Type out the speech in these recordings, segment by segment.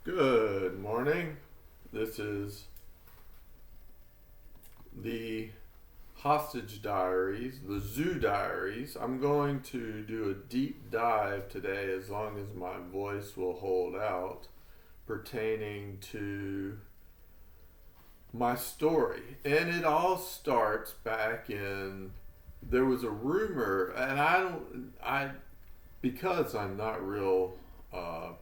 Good morning. This is the Hostage Diaries, the Zoo Diaries. I'm going to do a deep dive today, as long as my voice will hold out, pertaining to my story. And it all starts back in, there was a rumor, and because I'm not real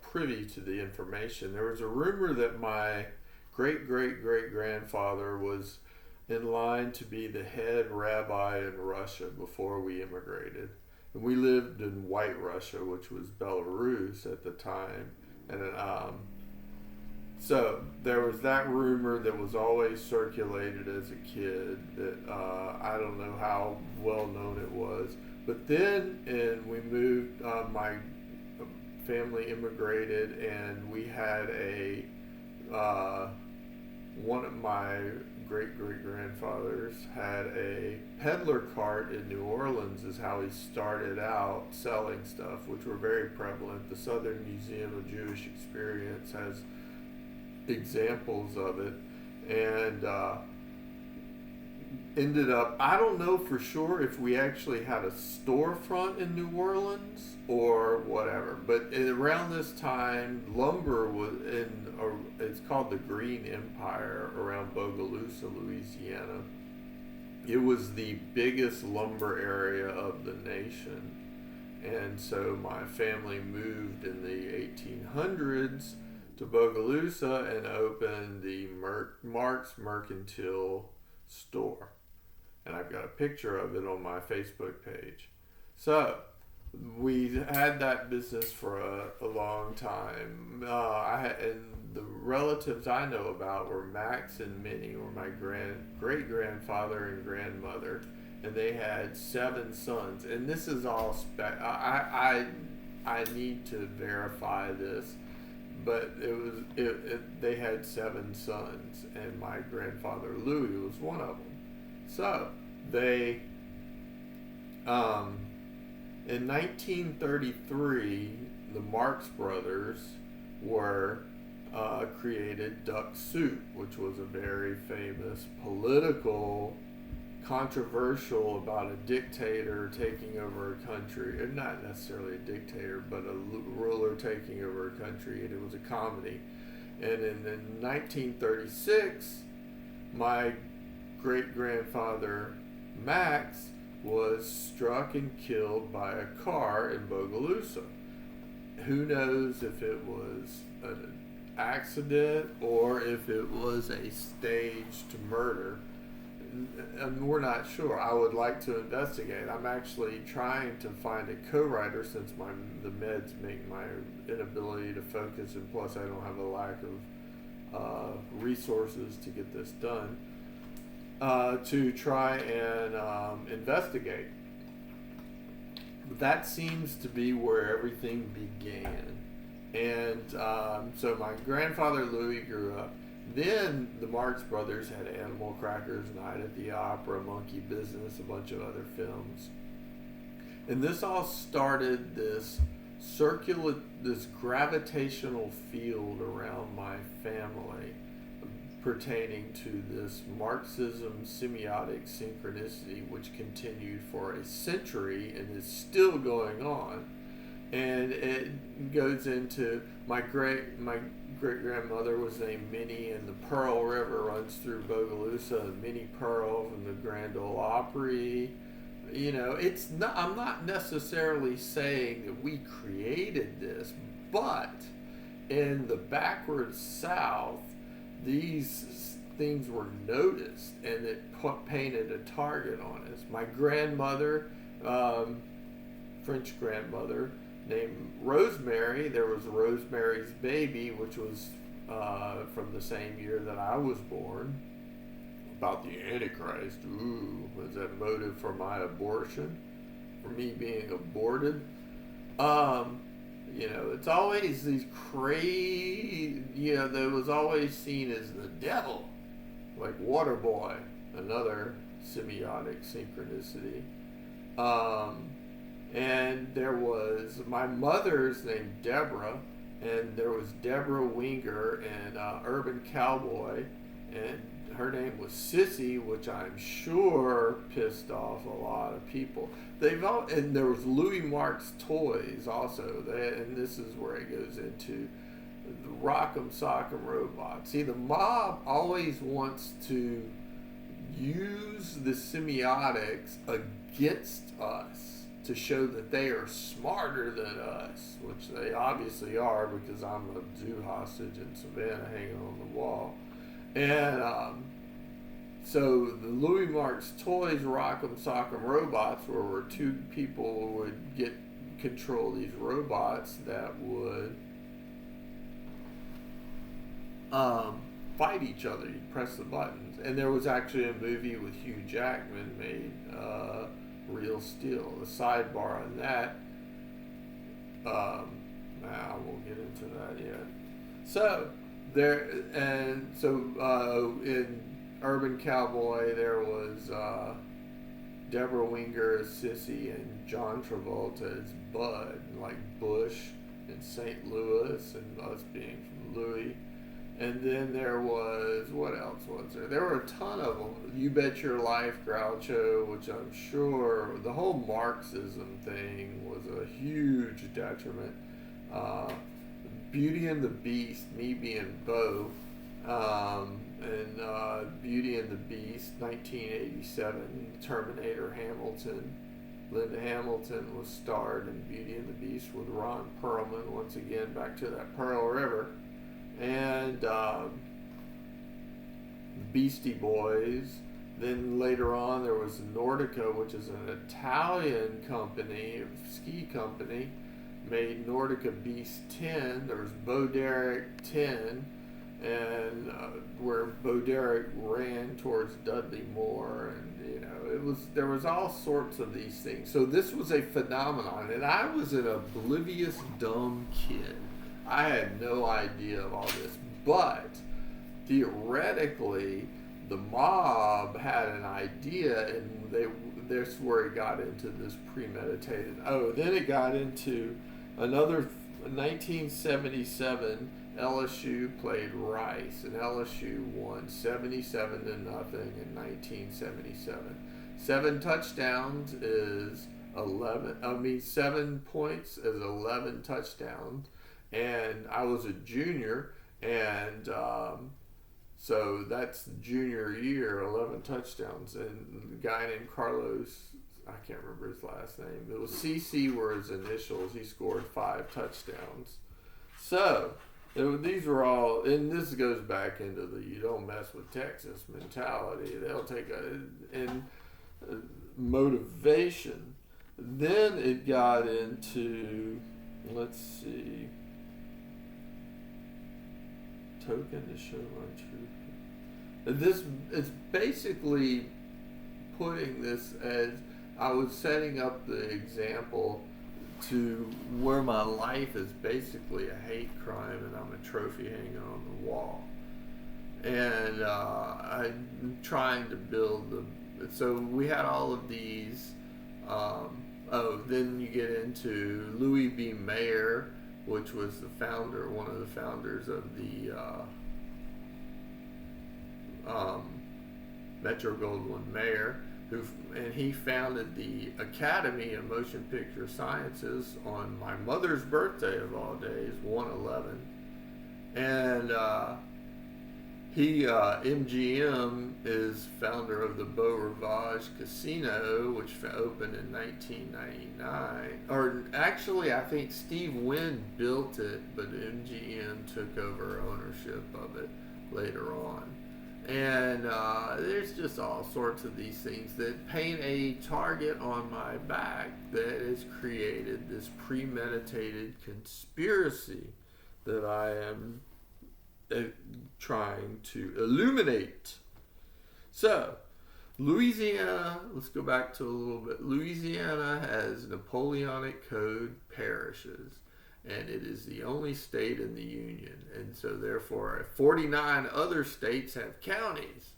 privy to the information, there was a rumor that my great-great-great-grandfather was in line to be the head rabbi in Russia before we immigrated. And we lived in White Russia, which was Belarus at the time. And so there was that rumor that was always circulated as a kid that I don't know how well known it was. But then we moved, my family immigrated, and we had one of my great-great-grandfathers had a peddler cart in New Orleans is how he started out selling stuff, which were very prevalent. The Southern Museum of Jewish Experience has examples of it, and ended up, I don't know for sure if we actually had a storefront in New Orleans or whatever, but around this time, lumber was it's called the Green Empire around Bogalusa, Louisiana. It was the biggest lumber area of the nation. And so my family moved in the 1800s to Bogalusa and opened the Marx Mercantile store. And I've got a picture of it on my Facebook page. So we had that business for a long time. And the relatives I know about were Max and Minnie, were my great-grandfather and grandmother, and they had 7 sons. And this is all I need to verify this, but they had 7 sons, and my grandfather Louis was one of them. So they in 1933, the Marx Brothers created DuckSoup, which was a very famous political, controversial about a dictator taking over a country, and not necessarily a dictator, but a ruler taking over a country, and it was a comedy. And in 1936, my great-grandfather Max was struck and killed by a car in Bogalusa. Who knows if it was an accident or if it was a staged murder. And we're not sure. I would like to investigate. I'm actually trying to find a co-writer, since the meds make my inability to focus, and plus I don't have a lack of resources to get this done. To try and investigate. That seems to be where everything began. And so my grandfather Louis grew up. Then the Marx Brothers had Animal Crackers, Night at the Opera, Monkey Business, a bunch of other films. And this all started this gravitational field around my family, pertaining to this Marxism semiotic synchronicity, which continued for a century and is still going on. And it goes into my great-grandmother was named Minnie, and the Pearl River runs through Bogalusa, and Minnie Pearl from the Grand Ole Opry. You know, I'm not necessarily saying that we created this, but in the backward South, these things were noticed, and it painted a target on us. My grandmother, French grandmother, named Rosemary. There was Rosemary's Baby, which was from the same year that I was born, about the Antichrist. Ooh, was that motive for my abortion? For me being aborted? You know, it's always these crazy, that was always seen as the devil, like Waterboy, another semiotic synchronicity. And there was, my mother's named Deborah, and there was Deborah Winger and Urban Cowboy, and her name was Sissy, which I'm sure pissed off a lot of people. And there was LouisIAna toys also, and this is where it goes into the Rock'em Sock'em Robot. See, the mob always wants to use the semiotics against us to show that they are smarter than us, which they obviously are, because I'm a zoo hostage in Savannah hanging on the wall. And so the LouisIAna toys, Rock'em Sock'em Robots, where two people would get control these robots that would fight each other. You press the buttons, and there was actually a movie with Hugh Jackman made, Real Steel. The sidebar on that, I won't get into that yet. So in Urban Cowboy there was Deborah Winger as Sissy and John Travolta as Bud, like Busch in St. Louis, and us being from Louis. And then there was, what else was there? There were a ton of them. You Bet Your Life, Groucho, which I'm sure the whole Marxism thing was a huge detriment. Beauty and the Beast, me being Bo, and Beauty and the Beast, 1987, Terminator Hamilton. Linda Hamilton was starred in Beauty and the Beast with Ron Perlman, once again back to that Pearl River. And Beastie Boys. Then later on there was Nordica, which is an Italian company, ski company, made Nordica Beast 10. There was Bo Derek 10, and where Bo Derek ran towards Dudley Moore, and there was all sorts of these things. So this was a phenomenon, and I was an oblivious, dumb kid. I had no idea of all this, but theoretically, the mob had an idea, and that's where it got into this premeditated. Oh, then it got into another 1977. LSU played Rice, and LSU won 77-0 in 1977. 7 touchdowns is 11. 7 points is 11 touchdowns. And I was a junior, and so that's junior year, 11 touchdowns. And the guy named Carlos, I can't remember his last name. It was CC were his initials. He scored 5 touchdowns. So these were all, and this goes back into the you don't mess with Texas mentality. They'll take motivation. Then it got into, let's see, token to show my truth. This it's basically putting this as I was setting up the example to where my life is basically a hate crime, and I'm a trophy hanging on the wall. And I'm trying to build so we had all of these. Then you get into Louis B. Mayer, which was one of the founders of the Metro-Goldwyn-Mayer, and he founded the Academy of Motion Picture Sciences on my mother's birthday of all days, 1/11, and MGM is founder of the Beau Rivage Casino, which opened in 1999. Or actually, I think Steve Wynn built it, but MGM took over ownership of it later on. And there's just all sorts of these things that paint a target on my back that has created this premeditated conspiracy that I am trying to illuminate. So, Louisiana, let's go back to a little bit. Louisiana has Napoleonic Code parishes, and it is the only state in the Union. And so, therefore, 49 other states have counties.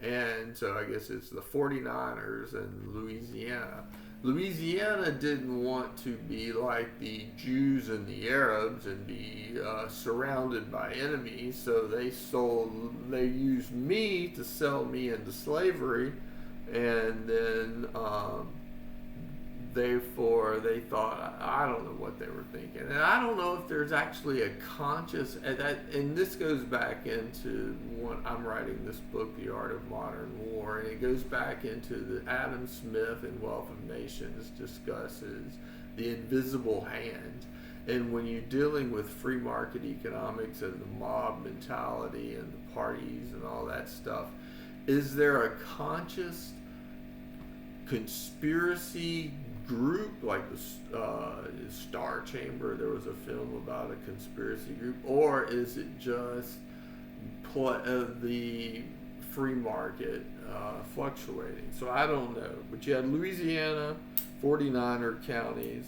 And so I guess it's the 49ers and Louisiana. Louisiana didn't want to be like the Jews and the Arabs and be surrounded by enemies, so they used me to sell me into slavery, and then therefore they thought, I don't know what they were thinking, and I don't know if there's actually a conscious, and this goes back into when I'm writing this book, The Art of Modern War, and it goes back into the Adam Smith in Wealth of Nations discusses the invisible hand. And when you're dealing with free market economics and the mob mentality and the parties and all that stuff, is there a conscious conspiracy group like the Star Chamber? There was a film about a conspiracy group, or is it just the free market fluctuating? So I don't know. But you had Louisiana, 49er counties.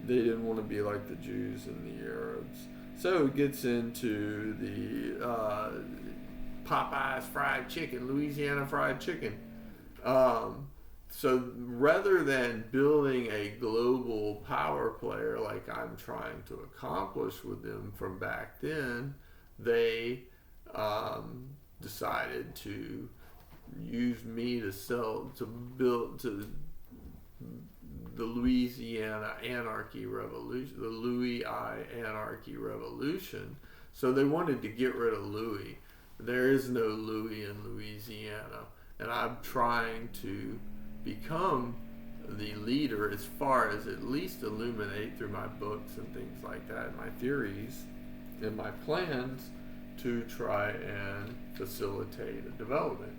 They didn't want to be like the Jews and the Arabs. So it gets into the Popeye's fried chicken, Louisiana fried chicken. So rather than building a global power player like I'm trying to accomplish with them from back then, they decided to use me to build the Louisiana Anarchy Revolution, the LouisIAna Anarchy Revolution. So they wanted to get rid of Louis. There is no Louis in Louisiana, and I'm trying to become the leader as far as at least illuminate through my books and things like that, my theories and my plans to try and facilitate a development.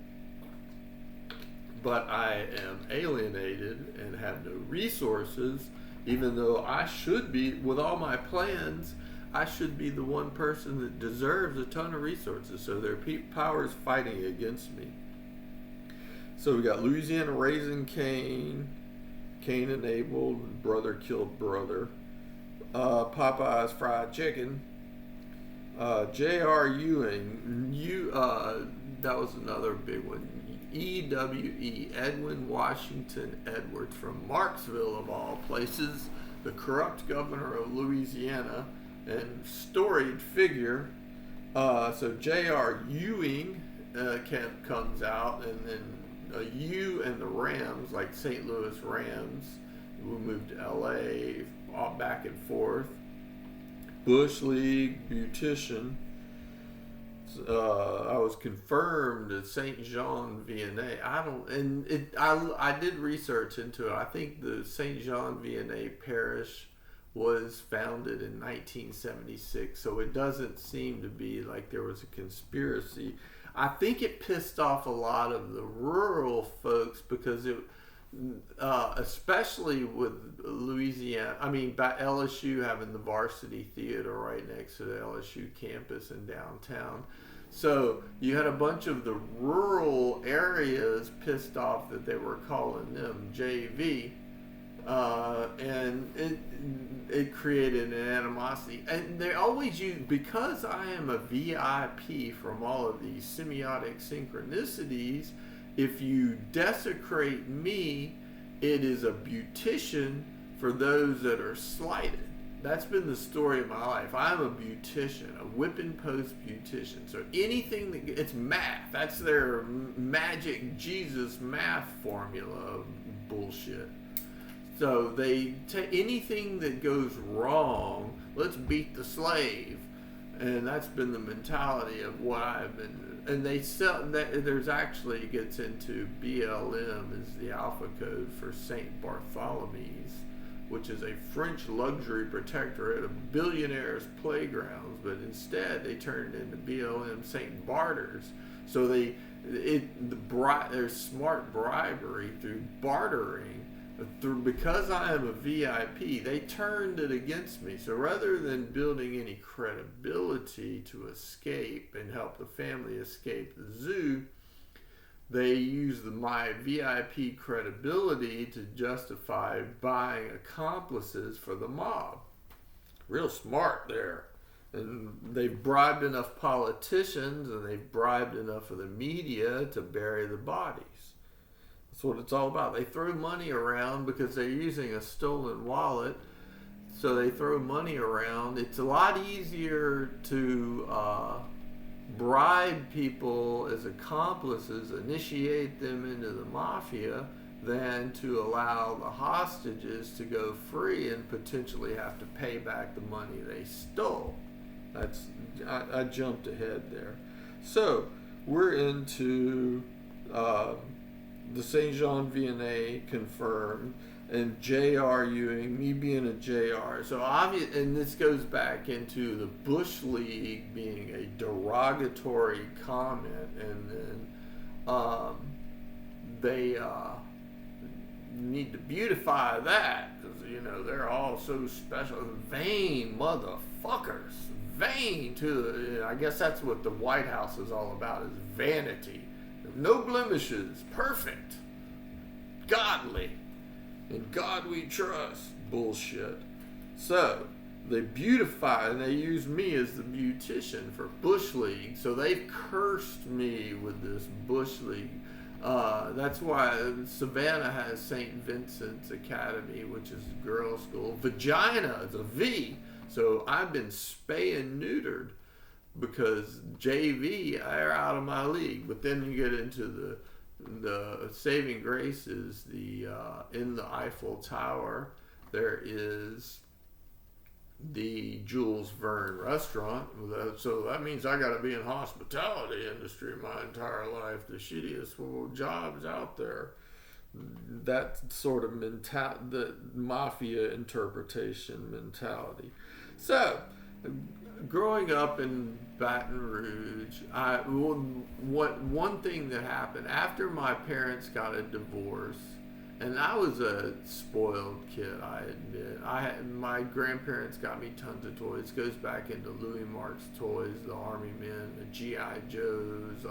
But I am alienated and have no resources, even though I should be, with all my plans, I should be the one person that deserves a ton of resources. So there are powers fighting against me. So we got Louisiana raising Cain, Cain and Abel, brother killed brother, Popeye's fried chicken, J.R. Ewing, that was another big one. EWE, Edwin Washington Edwards from Marksville, of all places, the corrupt governor of Louisiana and storied figure. So J.R. Ewing comes out, and then U and the Rams, like St. Louis Rams, who moved to LA, all back and forth. Bush League, Beautician. I was confirmed at St. Jean Vianney. I did research into it. I think the St. Jean Vianney parish was founded in 1976, so it doesn't seem to be like there was a conspiracy. I think it pissed off a lot of the rural folks because it, especially with Louisiana, by LSU having the varsity theater right next to the LSU campus in downtown. So you had a bunch of the rural areas pissed off that they were calling them JV. And it created an animosity, and they always use, because I am a VIP from all of these semiotic synchronicities, if you desecrate me, it is a beautician for those that are slighted. That's been the story of my life. I'm a beautician, a whip and post beautician. So anything it's math. That's their magic Jesus math formula bullshit. So they take anything that goes wrong, let's beat the slave. And that's been the mentality of what I've been. And they sell that. There's actually gets into BLM is the alpha code for Saint Bartholomew's, which is a French luxury protectorate of billionaires' playgrounds. But instead, they turned it into BLM Saint Barters. So there's smart bribery through bartering. Because I am a VIP, they turned it against me. So rather than building any credibility to escape and help the family escape the zoo, they used my VIP credibility to justify buying accomplices for the mob. Real smart there. And they've bribed enough politicians and they've bribed enough of the media to bury the bodies. That's what it's all about. They throw money around because they're using a stolen wallet. So they throw money around. It's a lot easier to bribe people as accomplices, initiate them into the mafia, than to allow the hostages to go free and potentially have to pay back the money they stole. I jumped ahead there. So we're into the St. Jean Vianney confirmed, and J.R. Ewing, me being a J.R. So obvious, and this goes back into the Bush League being a derogatory comment, and then they need to beautify that because they're all so special, vain motherfuckers, vain too. I guess that's what the White House is all about, is vanity. No blemishes, perfect, godly, in God we trust. Bullshit. So they beautify, and they use me as the beautician for Bush League. So they've cursed me with this Bush League. That's why Savannah has St. Vincent's Academy, which is a girls' school. Vagina is a V. So I've been spay and neutered because JV are out of my league. But then you get into the saving graces. In the Eiffel Tower, there is the Jules Verne restaurant. So that means I got to be in hospitality industry my entire life. The shittiest jobs out there. That sort of the mafia interpretation mentality. So growing up in Baton Rouge, one thing that happened after my parents got a divorce, and I was a spoiled kid, I admit. My grandparents got me tons of toys. It goes back into LouisIAna toys, the Army Men, the G.I. Joes,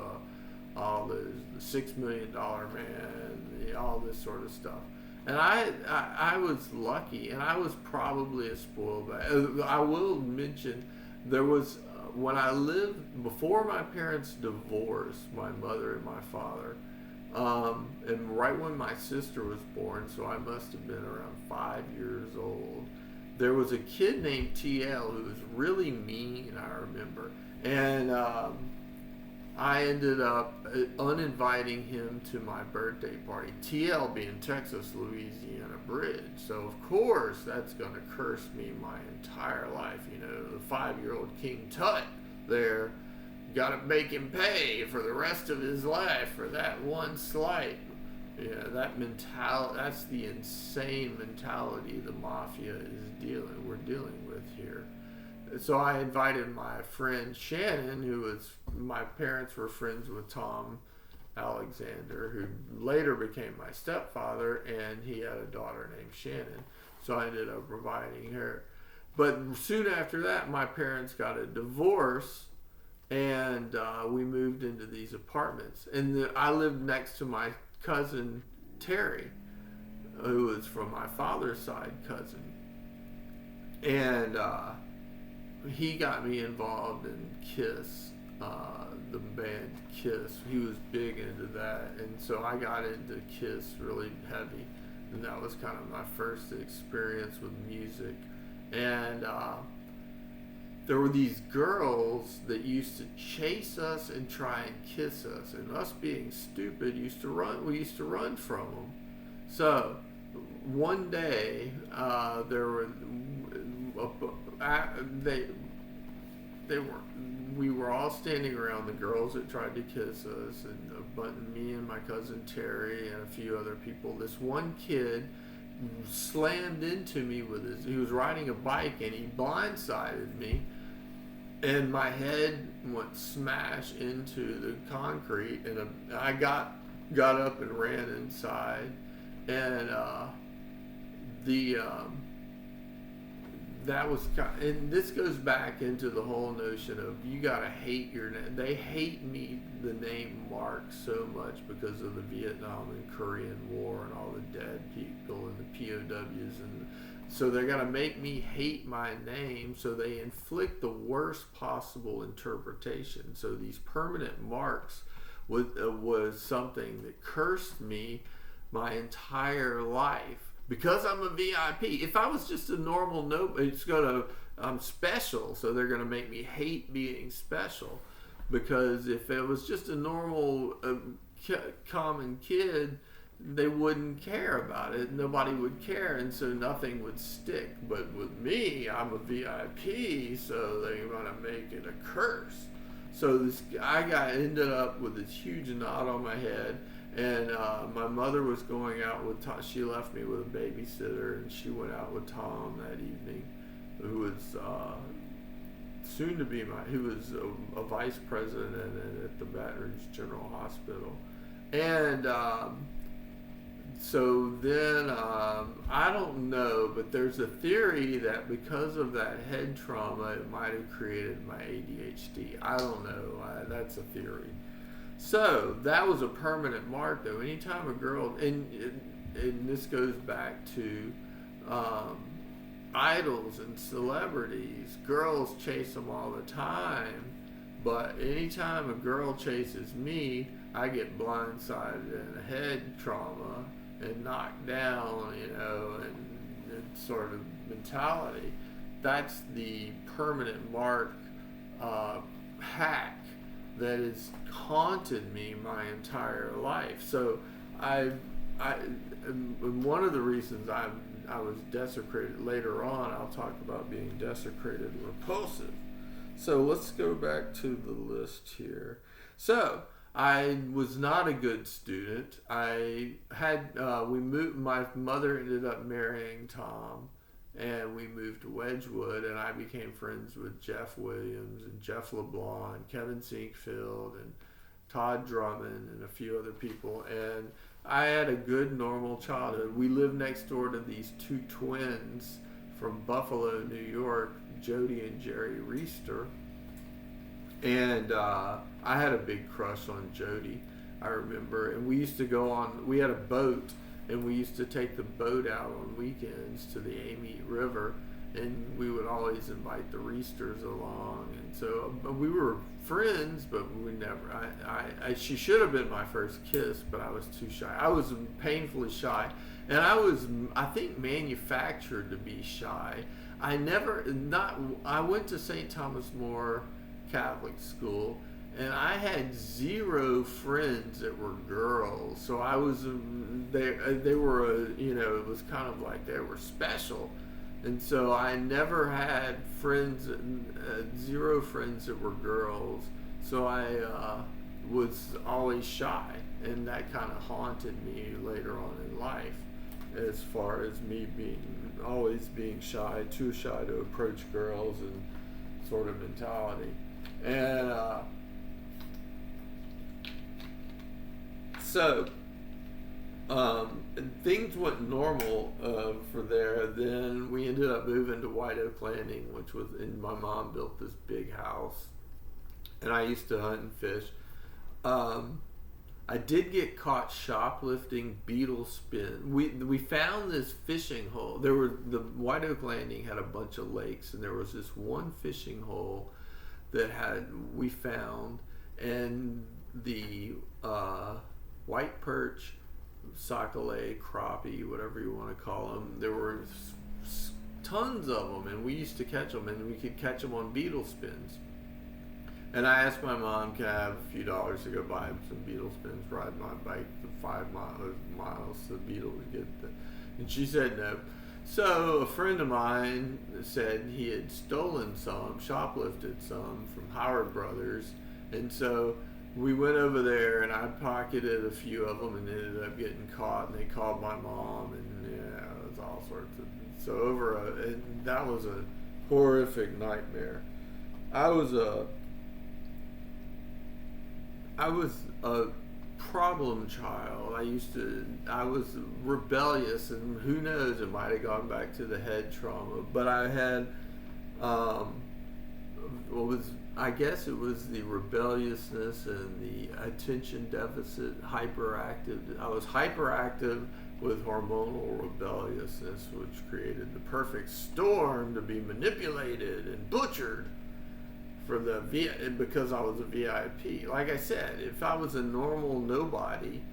all those, the $6 Million Man, all this sort of stuff. And I was lucky, and I was probably a spoiled brat. I will mention, there was, when I lived, before my parents divorced, my mother and my father, and right when my sister was born, so I must have been around 5 years old, there was a kid named TL who was really mean, I remember. And I ended up uninviting him to my birthday party. TL being Texas Louisiana Bridge. So of course that's going to curse me my entire life. The 5-year-old King Tut there, got to make him pay for the rest of his life for that one slight. Yeah, that mentality, that's the insane mentality the mafia we're dealing with here. So I invited my friend Shannon, my parents were friends with Tom Alexander, who later became my stepfather, and he had a daughter named Shannon. So I ended up providing her. But soon after that, my parents got a divorce, and we moved into these apartments. And I lived next to my cousin Terry, who was from my father's side cousin. And he got me involved in Kiss, the band Kiss. He was big into that, and so I got into Kiss really heavy, and that was kind of my first experience with music. And there were these girls that used to chase us and try and kiss us, and us being stupid we used to run from them. So one day we were all standing around the girls that tried to kiss us, and me and my cousin Terry and a few other people. This one kid slammed into me he was riding a bike, and he blindsided me, and my head went smash into the concrete, and I got up and ran inside, and that was and this goes back into the whole notion of you gotta hate your name. They hate me, the name Marx, so much because of the Vietnam and Korean War and all the dead people and the POWs and So they're going to make me hate my name, so they inflict the worst possible interpretation. So these permanent marks was something that cursed me my entire life because I'm a VIP. If I was just a normal I'm special, so they're going to make me hate being special. Because if it was just a normal common kid, they wouldn't care about it. Nobody would care, and so nothing would stick. But with me, I'm a VIP, so they're going to make it a curse. So ended up with this huge knot on my head, and my mother was going out with Tom. She left me with a babysitter, and she went out with Tom that evening, who was soon to be who was a vice president at the Baton Rouge General Hospital. And so then, I don't know, but there's a theory that because of that head trauma, it might have created my ADHD. I don't know. That's a theory. So that was a permanent mark, though. Anytime a girl, and this goes back to idols and celebrities, girls chase them all the time, but anytime a girl chases me, I get blindsided and head trauma and knocked down, and sort of mentality. That's the permanent mark hack that has haunted me my entire life. So one of the reasons I was desecrated later on, I'll talk about being desecrated and repulsive. So let's go back to the list here. So I was not a good student. My mother ended up marrying Tom, and we moved to Wedgwood, and I became friends with Jeff Williams and Jeff LeBlanc and Kevin Sinkfield and Todd Drummond and a few other people. And I had a good, normal childhood. We lived next door to these two twins from Buffalo, New York, Jody and Jerry Reister. And I had a big crush on Jody, I remember. And we used to we had a boat, and we used to take the boat out on weekends to the Amite River, and we would always invite the Reisters along. And so we were friends, but we never, she should have been my first kiss, but I was too shy. I was painfully shy, and I think manufactured to be shy. I went to St. Thomas More Catholic school, and I had 0 friends that were girls. So I was, they were, it was kind of like they were special. And so I never had friends, 0 friends that were girls. So I was always shy, and that kind of haunted me later on in life, as far as me always being shy, too shy to approach girls and sort of mentality. And so things went normal for there. Then we ended up moving to White Oak Landing, and my mom built this big house, and I used to hunt and fish. I did get caught shoplifting beetle spin. We found this fishing hole. The White Oak Landing had a bunch of lakes, and there was this one fishing hole that we found, and the white perch, sockeye, crappie, whatever you want to call them, there were tons of them, and we used to catch them, and we could catch them on beetle spins. And I asked my mom, can I have a few dollars to go buy some beetle spins, ride my bike the 5 miles to the beetle to get them. And she said no. So a friend of mine said he had stolen some, shoplifted some from Howard Brothers. And so we went over there, and I pocketed a few of them and ended up getting caught, and they called my mom, and it was all sorts of, and that was a horrific nightmare. I was a problem child. I was rebellious, and who knows, it might have gone back to the head trauma, but I had I guess it was the rebelliousness and the attention deficit, hyperactive. I was hyperactive with hormonal rebelliousness, which created the perfect storm to be manipulated and butchered for because I was a VIP. Like I said, if I was a normal nobody,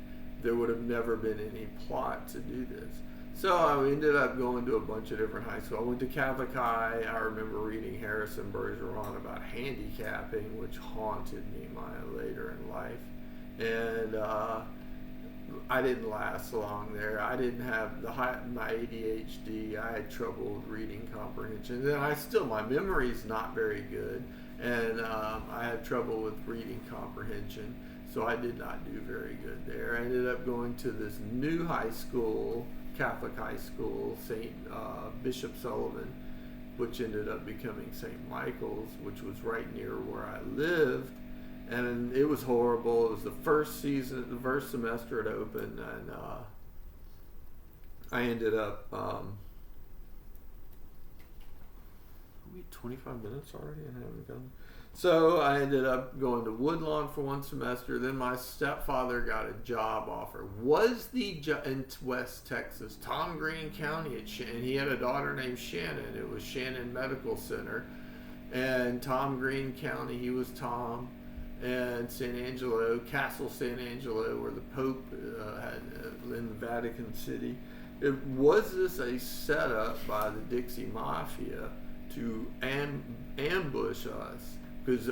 there would have never been any plot to do this. So I ended up going to a bunch of different high schools. I went to Catholic High. I remember reading Harrison Bergeron about handicapping, which haunted me later in life. And I didn't last long there. I didn't have my ADHD. I had trouble with reading comprehension. And my memory's not very good. And I had trouble with reading comprehension. So I did not do very good there. I ended up going to this new high school, Catholic high school, Bishop Sullivan, which ended up becoming St. Michael's, which was right near where I lived. And it was horrible. It was the first semester it opened, and I ended up, are we 25 minutes already? I haven't gone. So I ended up going to Woodlawn for one semester. Then my stepfather got a job offer. In West Texas, Tom Green County, and he had a daughter named Shannon. It was Shannon Medical Center. And Tom Green County, he was Tom. And San Angelo, Castle San Angelo, where the Pope had in Vatican City. Was this a setup by the Dixie Mafia to ambush us? Because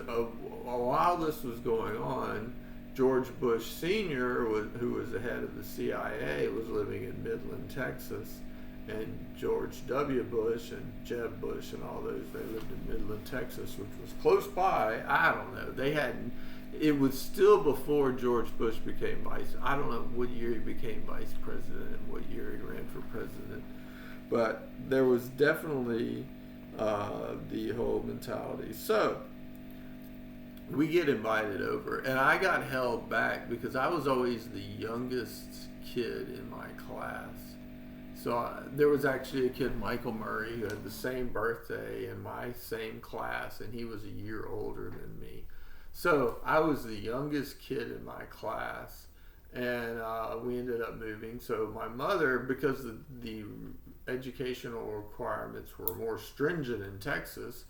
while this was going on, George Bush Sr., who was the head of the CIA, was living in Midland, Texas. And George W. Bush and Jeb Bush and all those, they lived in Midland, Texas, which was close by. I don't know. It was still before George Bush became I don't know what year he became vice president and what year he ran for president. But there was definitely the whole mentality. So we get invited over, and I got held back because I was always the youngest kid in my class. So there was actually a kid, Michael Murray, who had the same birthday in my same class, and he was a year older than me. So I was the youngest kid in my class, and we ended up moving. So my mother, because the educational requirements were more stringent in Texas,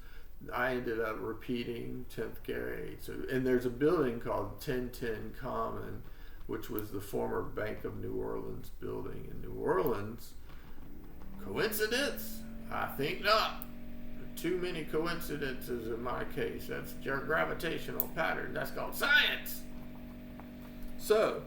I ended up repeating 10th grade. So, and there's a building called 1010 Common, which was the former Bank of New Orleans building in New Orleans. Coincidence? I think not. Too many coincidences in my case. That's your gravitational pattern. That's called science. So,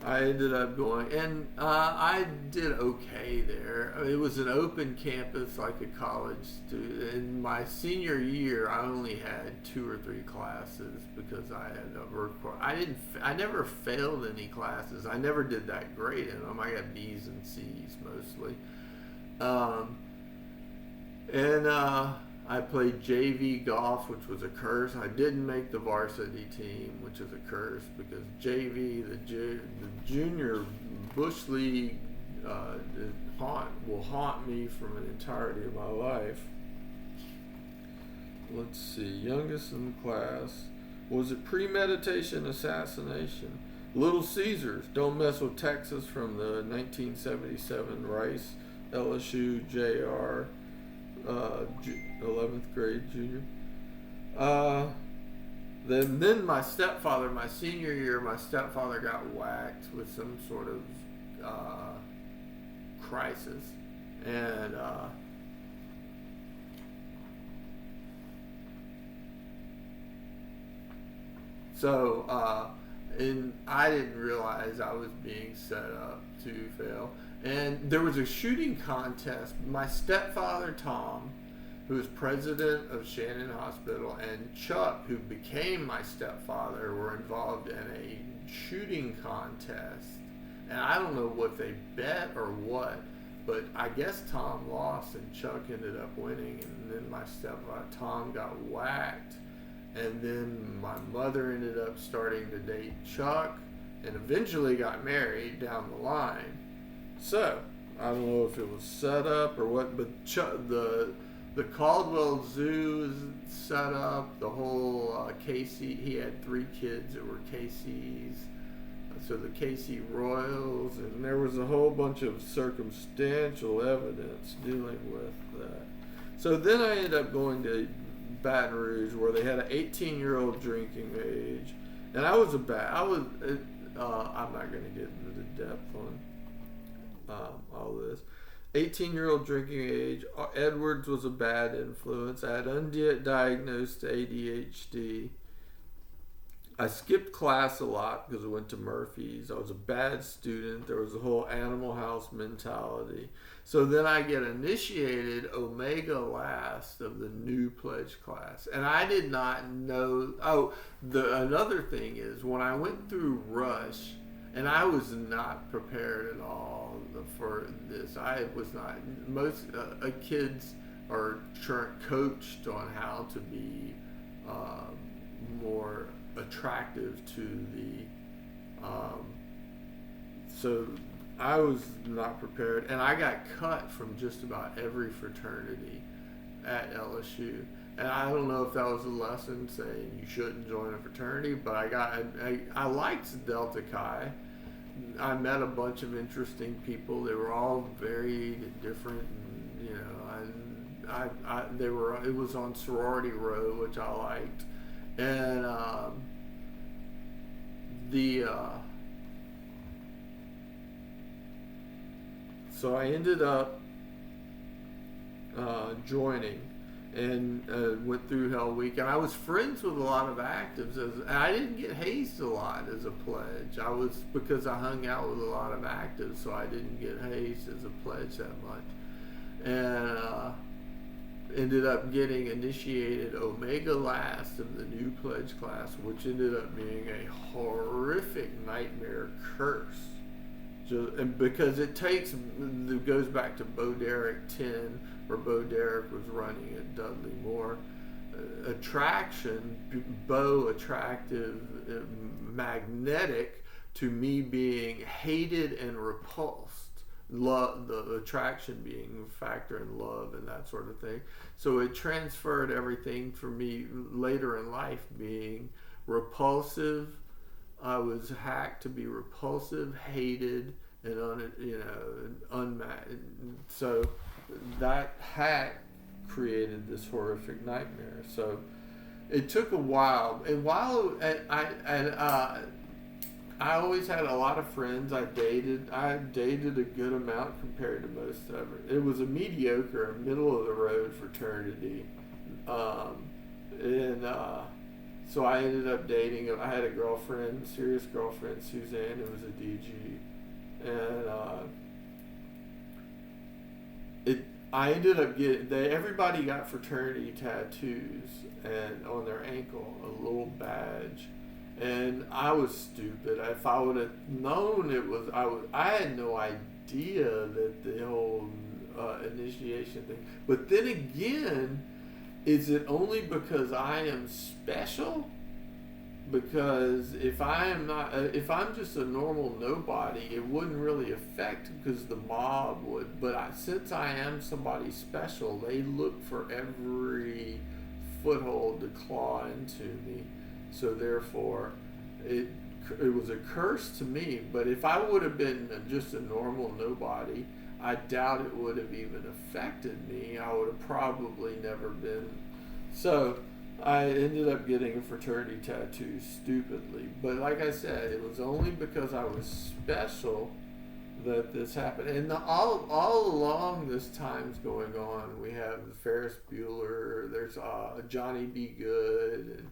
I ended up going, and I did okay there. It was an open campus, like a college student. In my senior year, I only had 2 or 3 classes because I had I never failed any classes. I never did that great in them. I got B's and C's mostly. I played JV golf, which was a curse. I didn't make the varsity team, which is a curse because JV, the junior Bush League, will haunt me for an entirety of my life. Let's see, youngest in the class. Was it Premeditation, Assassination? Little Caesars, Don't Mess with Texas from the 1977 Rice, LSU, JR. 11th grade junior. Then my stepfather, my senior year, my stepfather got whacked with some sort of crisis, and and I didn't realize I was being set up to fail. And there was a shooting contest. My stepfather, Tom, who was president of Shannon Hospital, and Chuck, who became my stepfather, were involved in a shooting contest. And I don't know what they bet or what, but I guess Tom lost and Chuck ended up winning. And then my stepfather, Tom, got whacked. And then my mother ended up starting to date Chuck and eventually got married down the line. So, I don't know if it was set up or what, but the Caldwell Zoo is set up. The whole Casey, he had 3 kids that were Casey's. So the Casey Royals, and there was a whole bunch of circumstantial evidence dealing with that. So then I ended up going to Baton Rouge, where they had an 18-year-old drinking age, and I'm not going to get into the depth on all this. 18-year-old drinking age. Edwards was a bad influence. I had undiagnosed ADHD. I skipped class a lot because I went to Murphy's. I was a bad student. There was a whole Animal House mentality. So then I get initiated Omega last of the new pledge class. And I did not know. Another thing is, when I went through Rush, and I was not prepared at all for this. I was not. Most kids are coached on how to be more attractive to the so I was not prepared, and I got cut from just about every fraternity at LSU. And I don't know if that was a lesson saying you shouldn't join a fraternity, but I liked Delta Chi. I met a bunch of interesting people. They were all very different, and, you know, it was on Sorority Row, which I liked. And so I ended up joining, and went through Hell Week, and I was friends with a lot of actives, and I didn't get hazed a lot as a pledge. Because I hung out with a lot of actives, so I didn't get hazed as a pledge that much. And ended up getting initiated Omega last of the new pledge class, which ended up being a horrific nightmare curse. And because it goes back to Bo Derek 10, where Bo Derek was running at Dudley Moore. Attraction, Bo attractive, magnetic to me being hated and repulsed. Love, the attraction being a factor in love and that sort of thing. So it transferred everything for me later in life being repulsive. I was hacked to be repulsive, hated, and unmatched. So that hack created this horrific nightmare. So it took a while, and while I always had a lot of friends. I dated a good amount compared to most of it. It was a mediocre, middle of the road fraternity, so I ended up dating. I had a girlfriend, serious girlfriend, Suzanne, who was a DG, and I ended up everybody got fraternity tattoos and on their ankle, a little badge. And I was stupid. If I would have known I had no idea that the whole initiation thing. But then again, is it only because I am special? Because if I'm just a normal nobody, it wouldn't really affect, because the mob would. But since I am somebody special, they look for every foothold to claw into me. So therefore, it was a curse to me. But if I would have been just a normal nobody, I doubt it would have even affected me. I would have probably never been. So I ended up getting a fraternity tattoo stupidly. But like I said, it was only because I was special that this happened. And all along this time's going on, we have Ferris Bueller, there's Johnny B. Good, and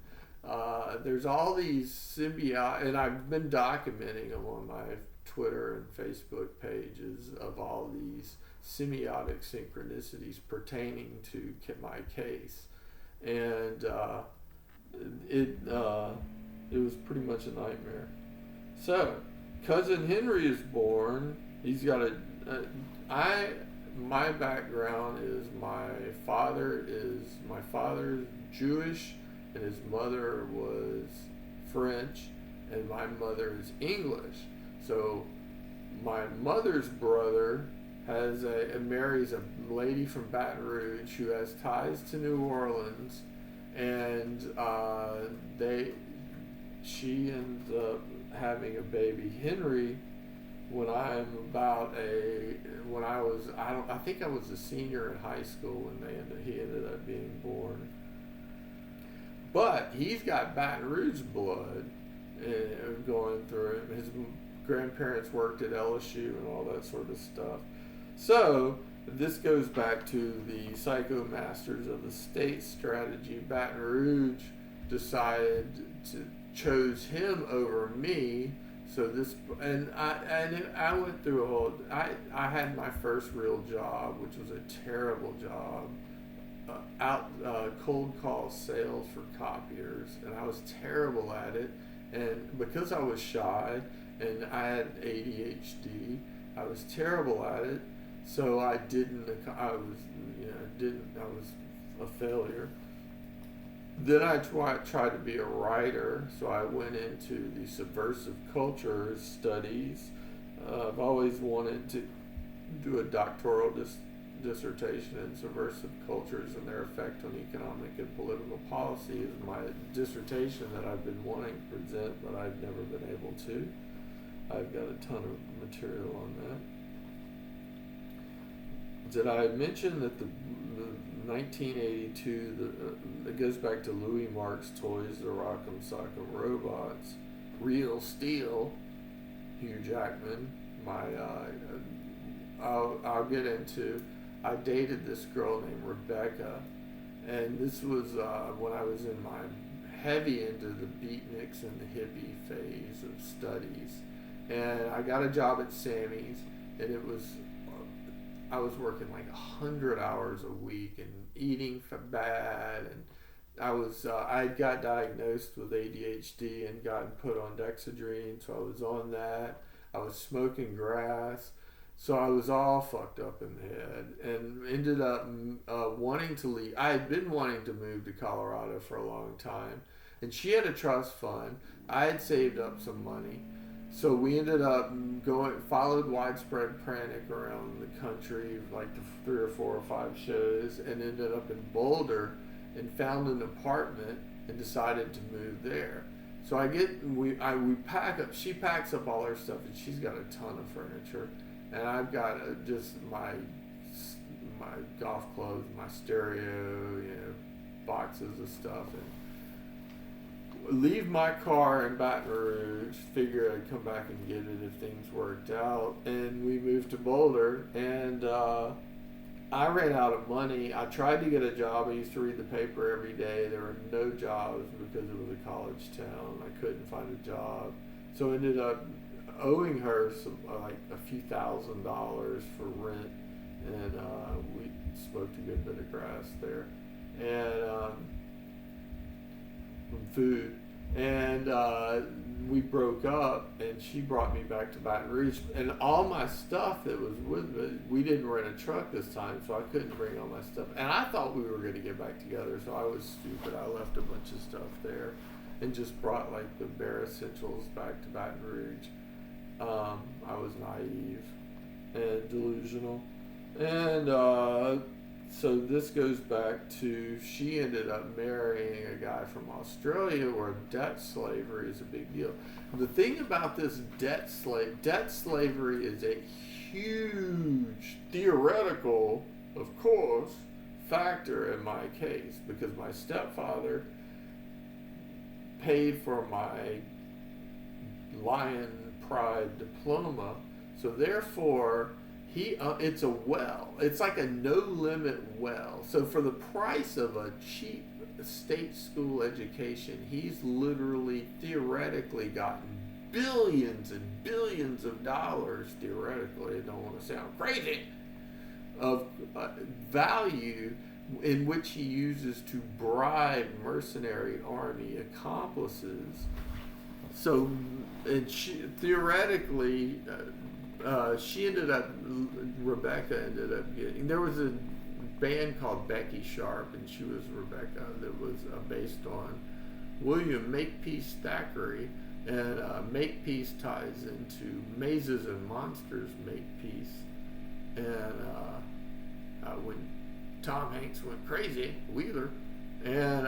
there's all these symbiote, and I've been documenting them on my Twitter and Facebook pages of all these semiotic synchronicities pertaining to my case, and it was pretty much a nightmare. So, Cousin Henry is born. He's got my background is my father's Jewish, and his mother was French, and my mother is English. So my mother's brother marries a lady from Baton Rouge who has ties to New Orleans, and she ends up having a baby, Henry, I think I was a senior in high school when he ended up being born. But he's got Baton Rouge blood going through him. His grandparents worked at LSU and all that sort of stuff. So this goes back to the Psycho Masters of the State strategy. Baton Rouge chose him over me. So I went through I had my first real job, which was a terrible job, cold call sales for copiers, and I was terrible at it. And because I was shy and I had ADHD, I was terrible at it. So I was a failure. Then I tried to be a writer, so I went into the Subversive Culture studies. I've always wanted to do a doctoral dissertation in subversive cultures and their effect on economic and political policy is my dissertation that I've been wanting to present, but I've never been able to. I've got a ton of material on that. Did I mention that the 1982, it goes back to LouisIAna's toys, the Rock'em Sock'em Robots, Real Steel, Hugh Jackman. I'll get into. I dated this girl named Rebecca, and this was when I was in my heavy into the beatniks and the hippie phase of studies, and I got a job at Sammy's, and I was working like 100 hours a week and eating bad, and I got diagnosed with ADHD and gotten put on Dexedrine, so I was on that. I was smoking grass, so I was all fucked up in the head, and ended up wanting to leave. I had been wanting to move to Colorado for a long time, and she had a trust fund. I had saved up some money. So we ended up followed widespread panic around the country, like the 3 or 4 or 5 shows, and ended up in Boulder and found an apartment and decided to move there. So we pack up, she packs up all her stuff, and she's got a ton of furniture, and I've got just my golf clubs, my stereo, boxes of stuff, and leave my car in Baton Rouge, figure I'd come back and get it if things worked out, and we moved to Boulder, and I ran out of money. I tried to get a job. I used to read the paper every day. There were no jobs because it was a college town. I couldn't find a job, so I ended up owing her like a few $1,000s for rent, and we smoked a good bit of grass there, and food, and we broke up, and she brought me back to Baton Rouge, and all my stuff that was with me, we didn't rent a truck this time, so I couldn't bring all my stuff, and I thought we were going to get back together, so I was stupid. I left a bunch of stuff there and just brought like the bare essentials back to Baton Rouge. I was naive and delusional, and so this goes back to, she ended up marrying a guy from Australia where debt slavery is a big deal. The thing about this debt slavery is a huge theoretical, of course, factor in my case, because my stepfather paid for my Lion Pride diploma, so therefore it's a well. It's like a no-limit well. So for the price of a cheap state school education, he's literally theoretically gotten billions and billions of dollars, theoretically, I don't want to sound crazy, of value in which he uses to bribe mercenary army accomplices. So, and theoretically, Rebecca ended up getting, there was a band called Becky Sharp, and she was Rebecca, that was based on William Makepeace Thackeray, and Makepeace ties into Mazes and Monsters Makepeace, and when Tom Hanks went crazy, Wheeler, and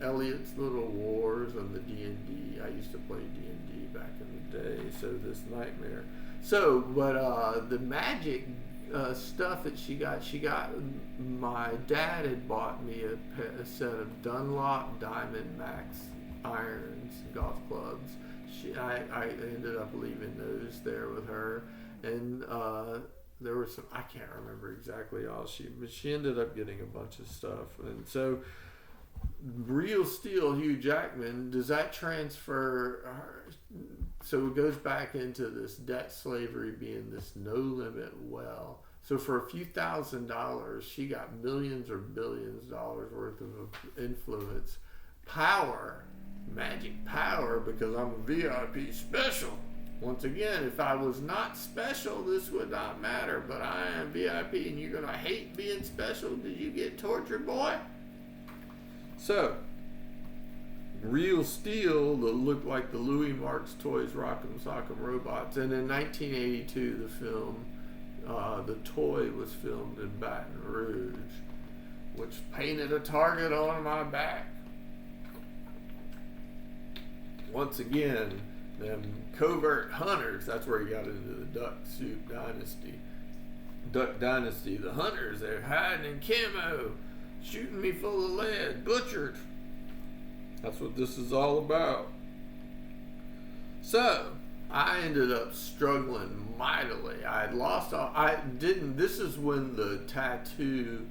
Elliot's Little Wars and the D&D. I used to play D&D back in the day, so this nightmare. So, but the magic stuff that she got, my dad had bought me a set of Dunlop Diamond Max irons, golf clubs. I ended up leaving those there with her, and there were some, I can't remember exactly all but she ended up getting a bunch of stuff. And so Real Steel, Hugh Jackman, does that transfer so it goes back into this debt slavery being this no limit well. So for a few $1,000s, she got millions or billions of dollars worth of influence, power, magic power, because I'm a VIP special. Once again, if I was not special, this would not matter, but I am VIP, and you're going to hate being special. Did you get tortured, boy? So, Real Steel that looked like the LouisIAna toys, Rock'em Sock'em Robots, and in 1982, the film, the toy was filmed in Baton Rouge, which painted a target on my back. Once again, them covert hunters, that's where he got into the DuckSoup dynasty. Duck Dynasty, the hunters, they're hiding in camo, shooting me full of lead, butchered. That's what this is all about. So, I ended up struggling mightily. I had lost all, this is when the tattoo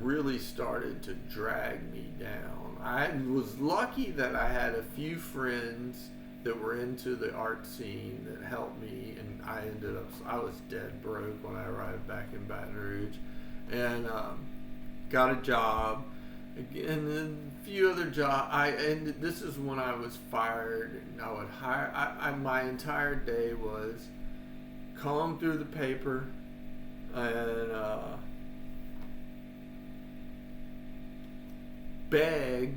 really started to drag me down. I was lucky that I had a few friends that were into the art scene that helped me, and I was dead broke when I arrived back in Baton Rouge, and got a job, and then a few other jobs. And this is when I was fired, and I would hire, my entire day was comb through the paper and beg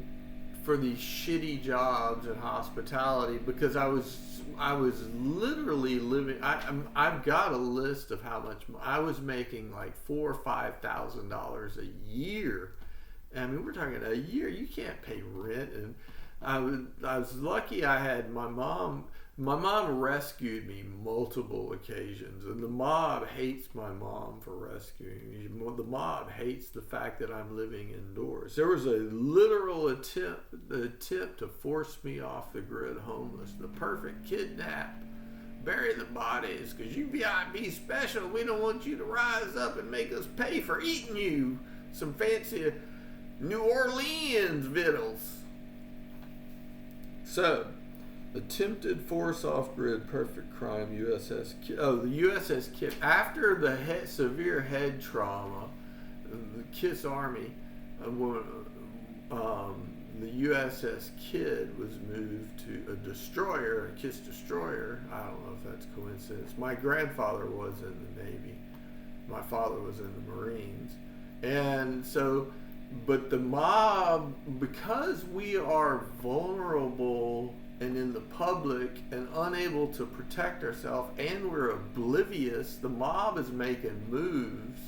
for these shitty jobs in hospitality, because I was literally living. I've got a list of how much I was making, like $4,000 or $5,000 a year. I mean, we're talking a year. You can't pay rent, and I was lucky. I had my mom. My mom rescued me multiple occasions, and the mob hates my mom for rescuing me. The mob hates the fact that I'm living indoors. There was a literal attempt to force me off the grid homeless. The perfect kidnap. Bury the bodies, because you VIP special. We don't want you to rise up and make us pay for eating you some fancy New Orleans victuals. So, attempted force off-grid perfect crime USS the USS Kidd. After the severe head trauma, the KISS Army, the USS Kidd was moved to a destroyer, a KISS destroyer. I don't know if that's coincidence. My grandfather was in the Navy. My father was in the Marines. And so, but the mob, because we are vulnerable and in the public and unable to protect ourselves, and we're oblivious, the mob is making moves.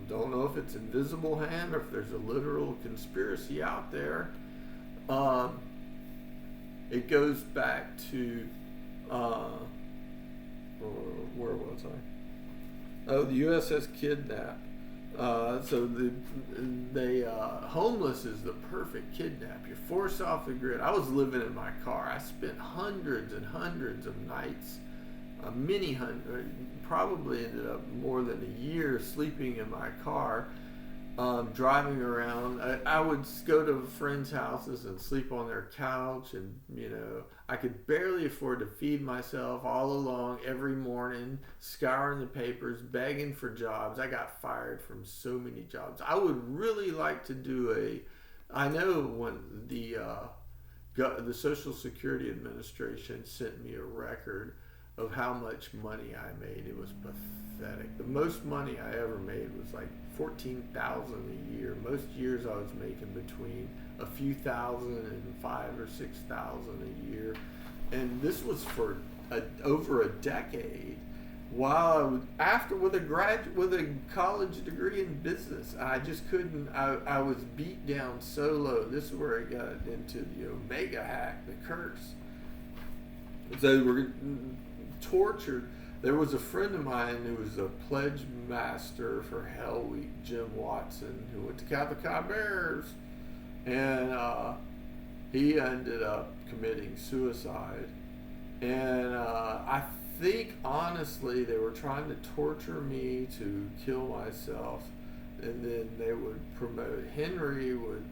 Don't know if it's invisible hand or if there's a literal conspiracy out there. It goes back to where was I? Oh, the USS KiddNap. So homeless is the perfect kidnap. You're forced off the grid. I was living in my car. I spent hundreds and hundreds of nights, probably ended up more than a year sleeping in my car, driving around. I would go to friends' houses and sleep on their couch, and I could barely afford to feed myself all along every morning, scouring the papers, begging for jobs. I got fired from so many jobs. I would really like to do I know when the Social Security Administration sent me a record of how much money I made. It was pathetic. The most money I ever made was like $14,000 a year. Most years I was making between a few thousand and $5,000 or $6,000 a year, and this was for over a decade. while I was with a college degree in business. I just couldn't. I was beat down so low. This is where I got into the Omega hack, the curse. So we were tortured. There was a friend of mine who was a pledge master for Hell Week, Jim Watson, who went to Catholic High Bears, and he ended up committing suicide. And I think, honestly, they were trying to torture me to kill myself, and then they would promote Henry would.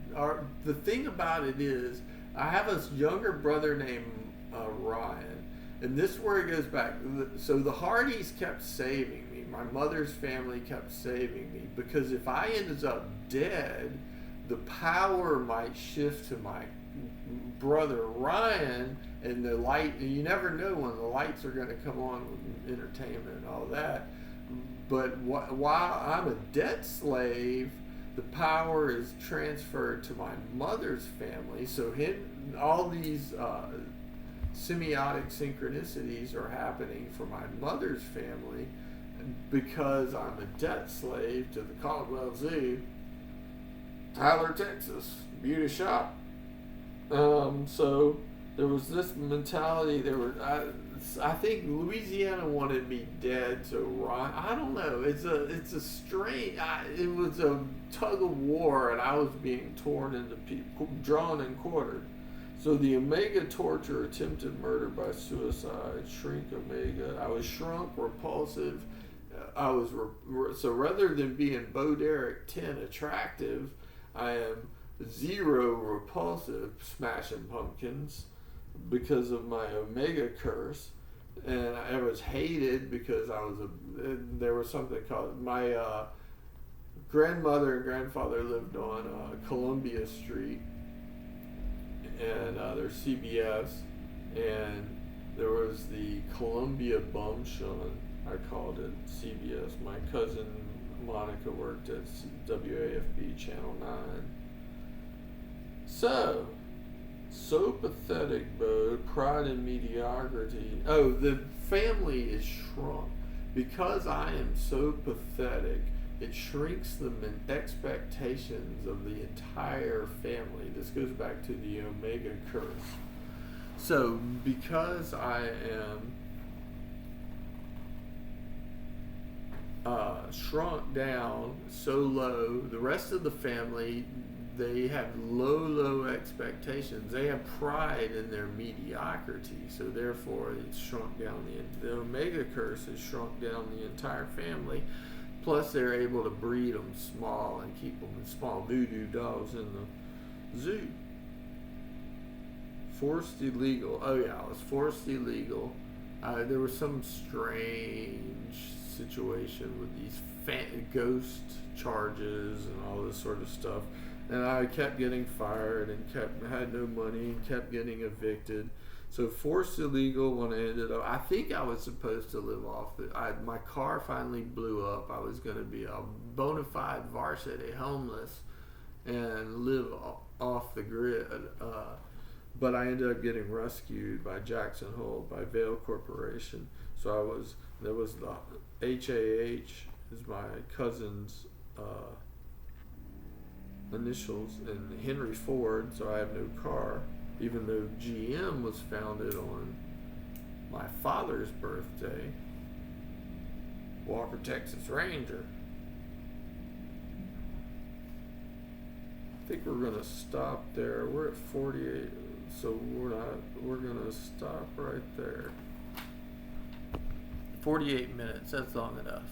The thing about it is, I have a younger brother named Ryan, and this is where it goes back. So the Hardys kept saving me. My mother's family kept saving me, because if I ended up dead, the power might shift to my brother Ryan, and the light. You never know when the lights are going to come on with entertainment and all that. But while I'm a debt slave, the power is transferred to my mother's family. So all these semiotic synchronicities are happening for my mother's family, because I'm a debt slave to the Caldwell Zoo, Tyler, Texas, beauty shop. So there was this mentality. I think LouisIAna wanted me dead. So Ron, I don't know. It's a strange. It was a tug of war, and I was being torn into drawn and quartered. So the Omega torture, attempted murder by suicide, shrink Omega. I was shrunk, repulsive. I was so rather than being Bo Derek 10 attractive, I am 0 repulsive, smashing pumpkins, because of my Omega curse. And I was hated because there was something called, my grandmother and grandfather lived on Columbia Street, and there's CBS, and there was the Columbia Bum Shun, I called it CBS. My cousin Monica worked at WAFB Channel 9. So pathetic, Bo. Pride and mediocrity. Oh, the family is shrunk. Because I am so pathetic, it shrinks the expectations of the entire family. This goes back to the Omega curse. So, because I am shrunk down so low, the rest of the family, they have low expectations. They have pride in their mediocrity, so therefore it's shrunk down the Omega curse has shrunk down the entire family. Plus, they're able to breed them small and keep them in small voodoo dolls in the zoo. Forced illegal. Oh yeah, it was forced illegal. There was some strange situation with these ghost charges and all this sort of stuff. And I kept getting fired and had no money and kept getting evicted. So forced illegal when I ended up, I think I was supposed to live off it. My car finally blew up. I was going to be a bona fide varsity homeless and live off the grid. But I ended up getting rescued by Jackson Hole, by Vail Corporation. So there was the HAH is my cousin's initials, and Henry Ford, so I have no car, even though GM was founded on my father's birthday, Walker, Texas Ranger. I think we're going to stop there. We're at 48, so we're going to stop right there. 48 minutes, that's long enough.